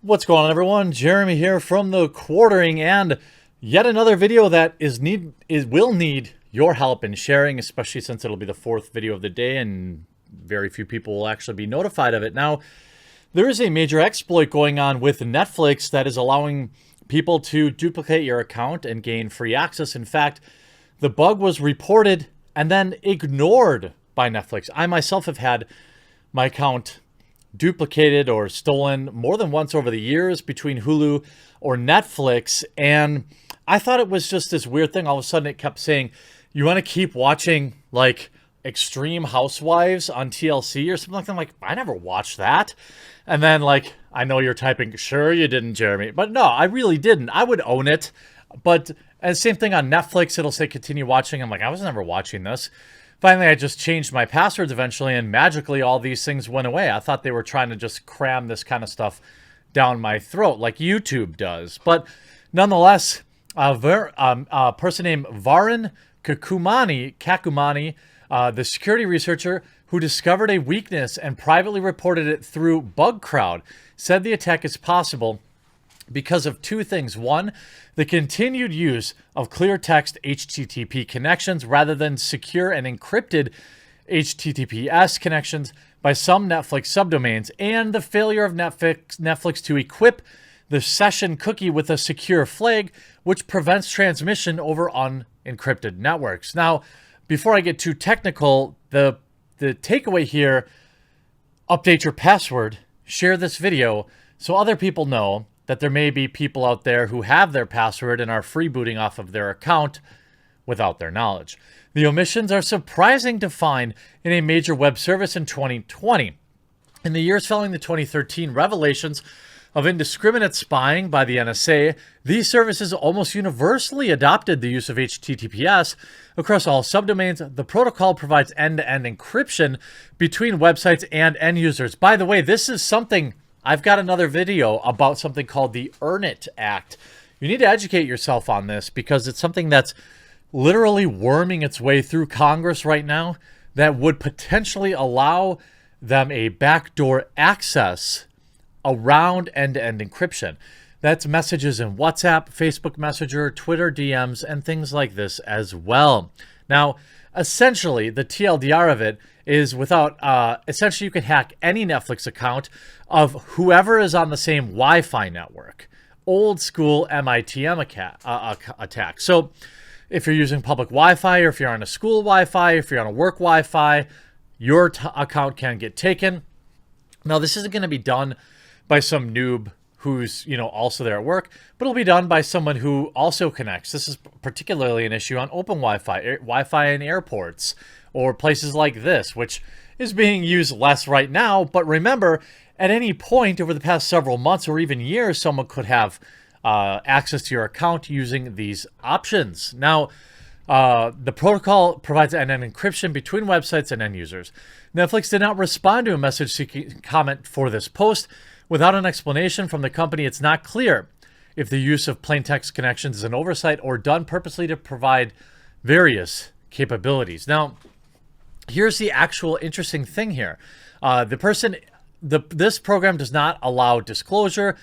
What's going on, everyone? Jeremy here from the Quartering, and yet another video that will need your help in sharing, especially since it'll be the fourth video of the day and very few people will actually be notified of it. Now, there is a major exploit going on with Netflix that is allowing people to duplicate your account and gain free access. In fact, the bug was reported and then ignored by Netflix. I myself have had my account duplicated or stolen more than once over the years between Hulu or Netflix, and I thought it was just this weird thing. All of a sudden it kept saying, you want to keep watching like Extreme Housewives on TLC or something like that. I'm like, I never watched that. And then like, I know you're typing, sure you didn't, Jeremy, but no, I really didn't. I would own it. But and same thing on Netflix, it'll say continue watching. I'm like, I was never watching this. Finally, I just changed my passwords eventually, and magically all these things went away. I thought they were trying to just cram this kind of stuff down my throat like YouTube does. But nonetheless, a person named Varun Kakumani, the security researcher who discovered a weakness and privately reported it through BugCrowd, said the attack is possible because of two things. One, the continued use of clear text HTTP connections rather than secure and encrypted HTTPS connections by some Netflix subdomains, and the failure of Netflix to equip the session cookie with a secure flag, which prevents transmission over unencrypted networks. Now, before I get too technical, the takeaway here, update your password, share this video so other people know that there may be people out there who have their password and are freebooting off of their account without their knowledge. The omissions are surprising to find in a major web service in 2020. In the years following the 2013 revelations of indiscriminate spying by the NSA, these services almost universally adopted the use of HTTPS across all subdomains. The protocol provides end-to-end encryption between websites and end users. By the way, this is something I've got another video about something called the Earn It Act. You need to educate yourself on this because it's something that's literally worming its way through Congress right now that would potentially allow them a backdoor access around end-to-end encryption. That's messages in WhatsApp, Facebook Messenger, Twitter DMs, and things like this as well. Now, essentially, the TLDR of it is essentially you can hack any Netflix account of whoever is on the same Wi-Fi network. Old school MITM attack. So if you're using public Wi-Fi, or if you're on a school Wi-Fi, if you're on a work Wi-Fi, your account can get taken. Now, this isn't going to be done by some noob who's, also there at work, but it'll be done by someone who also connects. This is particularly an issue on open Wi-Fi, Wi-Fi in airports, or places like this, which is being used less right now. But remember, at any point over the past several months or even years, someone could have access to your account using these options. Now, the protocol provides end-to-end encryption between websites and end users. Netflix did not respond to a message-seeking comment for this post. Without an explanation from the company, it's not clear if the use of plain text connections is an oversight or done purposely to provide various capabilities. Now, here's the actual interesting thing here. This program does not allow disclosure.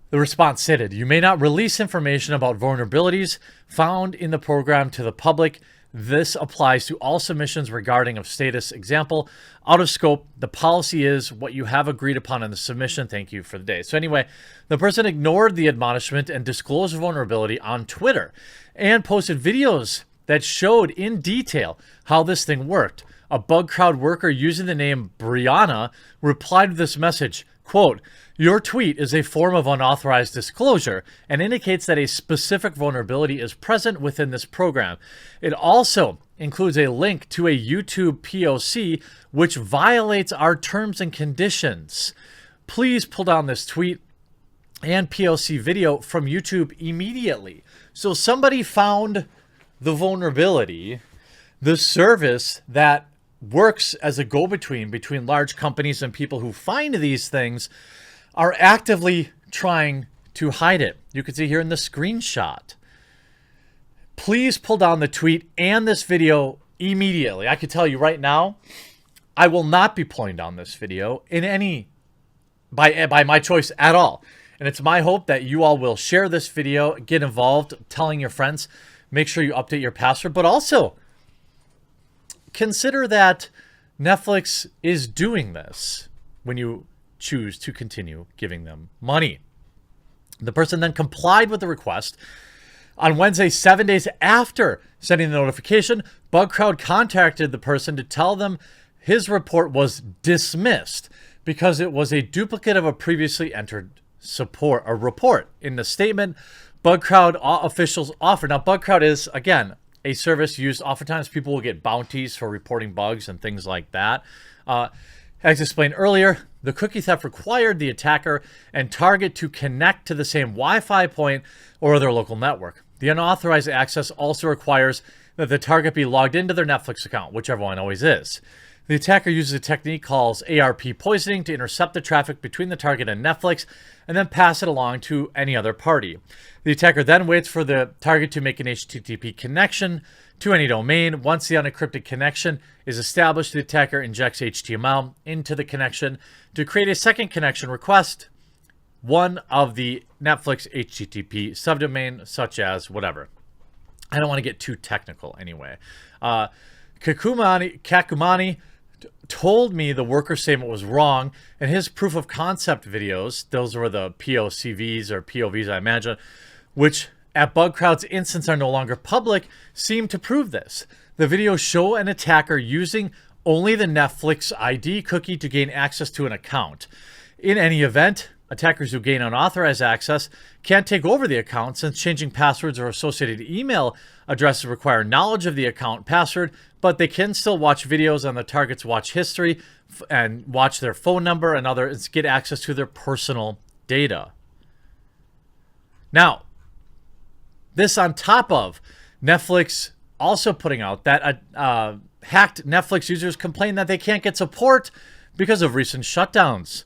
The response stated, you may not release information about vulnerabilities found in the program to the public. This applies to all submissions regarding of status. Example, out of scope. The policy is what you have agreed upon in the submission. Thank you for the day. So anyway, the person ignored the admonishment and disclosed vulnerability on Twitter and posted videos that showed in detail how this thing worked. A BugCrowd worker using the name Brianna replied to this message, quote, your tweet is a form of unauthorized disclosure and indicates that a specific vulnerability is present within this program. It also includes a link to a YouTube POC, which violates our terms and conditions. Please pull down this tweet and POC video from YouTube immediately. So somebody found the vulnerability. The service that works as a go-between between large companies and people who find these things are actively trying to hide it. You can see here in the screenshot. Please pull down the tweet and this video immediately. I can tell you right now, I will not be pulling down this video in any by my choice at all. And it's my hope that you all will share this video, get involved, telling your friends, make sure you update your password, but also consider that Netflix is doing this when you choose to continue giving them money. The person then complied with the request. On Wednesday, 7 days after sending the notification, BugCrowd contacted the person to tell them his report was dismissed because it was a duplicate of a previously entered report. In the statement, BugCrowd officials offered. Now, BugCrowd is, again, a service used. Oftentimes, people will get bounties for reporting bugs and things like that. As explained earlier, the cookie theft required the attacker and target to connect to the same Wi-Fi point or their local network. The unauthorized access also requires that the target be logged into their Netflix account, whichever one always is. The attacker uses a technique called ARP poisoning to intercept the traffic between the target and Netflix and then pass it along to any other party. The attacker then waits for the target to make an HTTP connection to any domain. Once the unencrypted connection is established, the attacker injects HTML into the connection to create a second connection request, one of the Netflix HTTP subdomain, such as whatever. I don't want to get too technical anyway. Kakumani told me the worker statement was wrong, and his proof of concept videos, those were the POCVs or POVs, I imagine, which at BugCrowd's instance are no longer public, seem to prove this. The videos show an attacker using only the Netflix ID cookie to gain access to an account. In any event, attackers who gain unauthorized access can't take over the account since changing passwords or associated email addresses require knowledge of the account password, but they can still watch videos on the target's watch history and watch their phone number and others, get access to their personal data. Now, this on top of Netflix also putting out that hacked Netflix users complain that they can't get support because of recent shutdowns.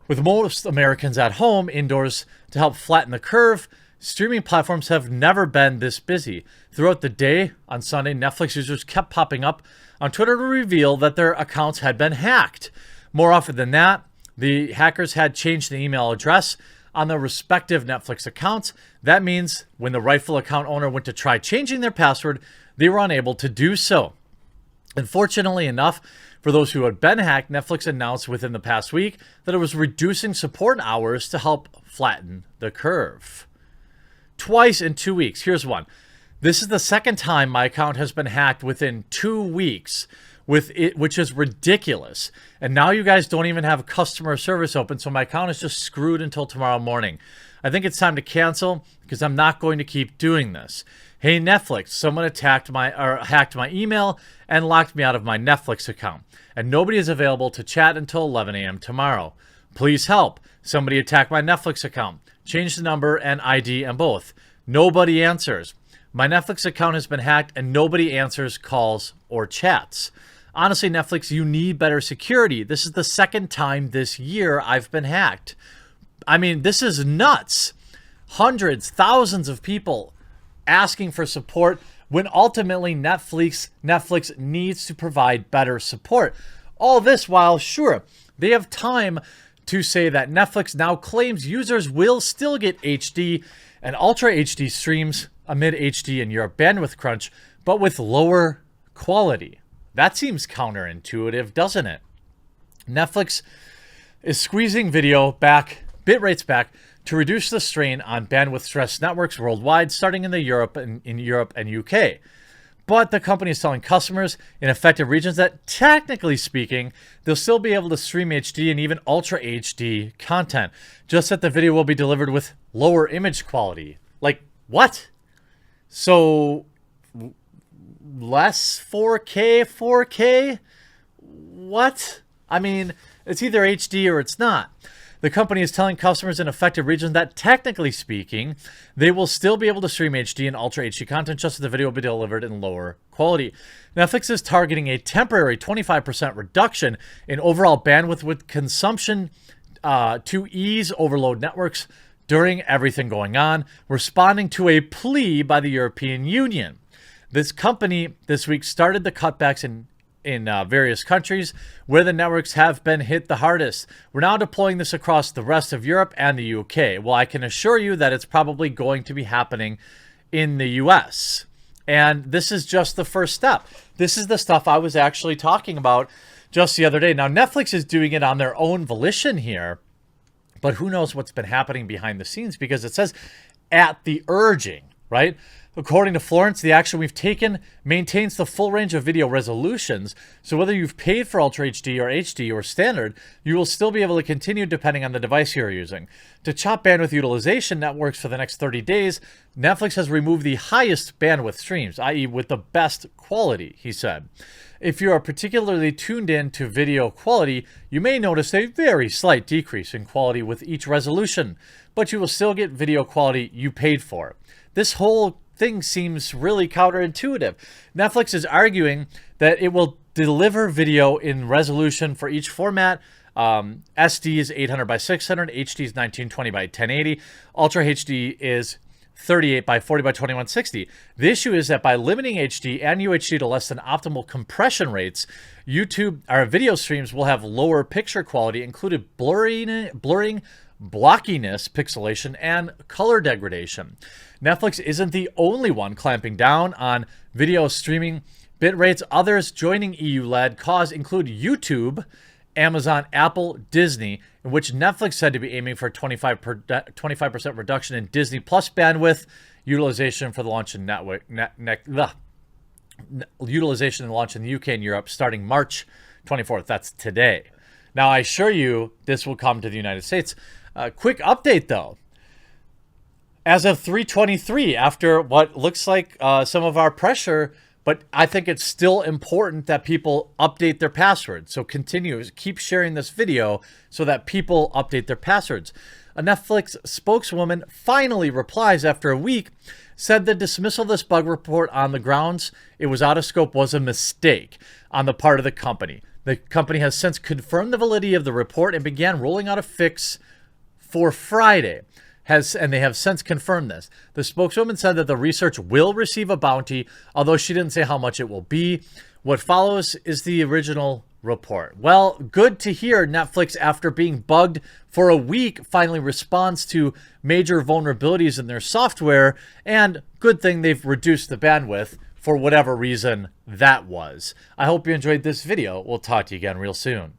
With most Americans at home indoors to help flatten the curve, streaming platforms have never been this busy. Throughout the day on Sunday, Netflix users kept popping up on Twitter to reveal that their accounts had been hacked. More often than that, the hackers had changed the email address on their respective Netflix accounts. That means when the rightful account owner went to try changing their password, they were unable to do so. Unfortunately enough, for those who had been hacked, Netflix announced within the past week that it was reducing support hours to help flatten the curve. Twice in 2 weeks. Here's one. This is the second time my account has been hacked within 2 weeks, which is ridiculous. And now you guys don't even have customer service open, so my account is just screwed until tomorrow morning. I think it's time to cancel because I'm not going to keep doing this. Hey Netflix, someone hacked my email and locked me out of my Netflix account, and nobody is available to chat until 11 a.m. tomorrow. Please help. Somebody attacked my Netflix account. Change the number and ID and both. Nobody answers. My Netflix account has been hacked and nobody answers calls or chats. Honestly, Netflix, you need better security. This is the second time this year I've been hacked. I mean, this is nuts. Hundreds, thousands of people asking for support when ultimately Netflix needs to provide better support. All this while, sure, they have time to say that Netflix now claims users will still get HD and Ultra HD streams amid HD and Europe bandwidth crunch, but with lower quality. That seems counterintuitive, doesn't it? Netflix is squeezing bit rates back to reduce the strain on bandwidth-stressed networks worldwide, starting in Europe and UK. But the company is telling customers in affected regions that, technically speaking, they'll still be able to stream HD and even Ultra HD content, just that the video will be delivered with lower image quality. Like, what? So, less 4K? What? I mean, it's either HD or it's not. The company is telling customers in affected regions that, technically speaking, they will still be able to stream HD and Ultra HD content, just as the video will be delivered in lower quality. Netflix is targeting a temporary 25% reduction in overall bandwidth with consumption to ease overload networks during everything going on, responding to a plea by the European Union. This company this week started the cutbacks in various countries where the networks have been hit the hardest. We're now deploying this across the rest of Europe and the UK. Well, I can assure you that it's probably going to be happening in the US. And this is just the first step. This is the stuff I was actually talking about just the other day. Now, Netflix is doing it on their own volition here, but who knows what's been happening behind the scenes, because it says at the urging, right? According to Florence, the action we've taken maintains the full range of video resolutions. So whether you've paid for Ultra HD or HD or standard, you will still be able to continue depending on the device you're using. To chop bandwidth utilization networks for the next 30 days, Netflix has removed the highest bandwidth streams, i.e. with the best quality, he said. If you are particularly tuned in to video quality, you may notice a very slight decrease in quality with each resolution, but you will still get video quality you paid for. This whole thing seems really counterintuitive. Netflix is arguing that it will deliver video in resolution for each format. SD is 800 by 600, HD is 1920 by 1080, Ultra HD is 38 by 40 by 2160. The issue is that by limiting HD and UHD to less than optimal compression rates, our video streams will have lower picture quality, including blurring, blockiness, pixelation, and color degradation. Netflix isn't the only one clamping down on video streaming bit rates. Others joining EU-led cause include YouTube, Amazon, Apple, Disney, in which Netflix said to be aiming for 25% reduction in Disney Plus bandwidth utilization for the launch in utilization and launch in the UK and Europe starting March 24th. That's today. Now, I assure you this will come to the United States. Quick update, though. As of 3/23, after what looks like some of our pressure, but I think it's still important that people update their passwords. So keep sharing this video so that people update their passwords. A Netflix spokeswoman finally replies after a week, said the dismissal of this bug report on the grounds it was out of scope was a mistake on the part of the company. The company has since confirmed the validity of the report and began rolling out a fix for Friday. And they have since confirmed this. The spokeswoman said that the research will receive a bounty, although she didn't say how much it will be. What follows is the original report. Well, good to hear Netflix, after being bugged for a week, finally responds to major vulnerabilities in their software, and good thing they've reduced the bandwidth for whatever reason that was. I hope you enjoyed this video. We'll talk to you again real soon.